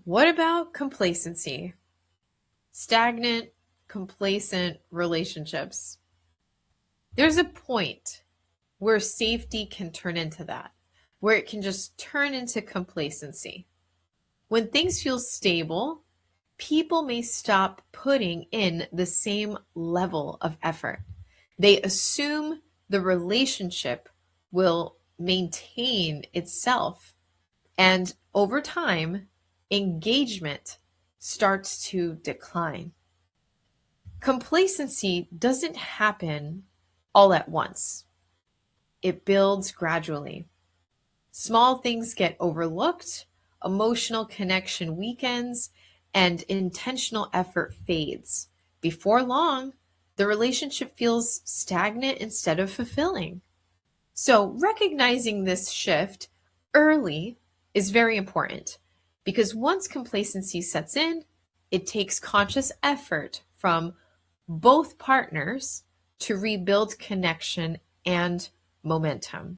What about complacency? Stagnant, complacent relationships. There's a point where safety can turn into that, where it can just turn into complacency. When things feel stable, people may stop putting in the same level of effort. They assume the relationship will maintain itself. And over time, engagement starts to decline. Complacency doesn't happen all at once. It builds gradually. Small things get overlooked, emotional connection weakens, and intentional effort fades. Before long, the relationship feels stagnant instead of fulfilling. So, recognizing this shift early is very important because once complacency sets in, it takes conscious effort from both partners to rebuild connection and momentum.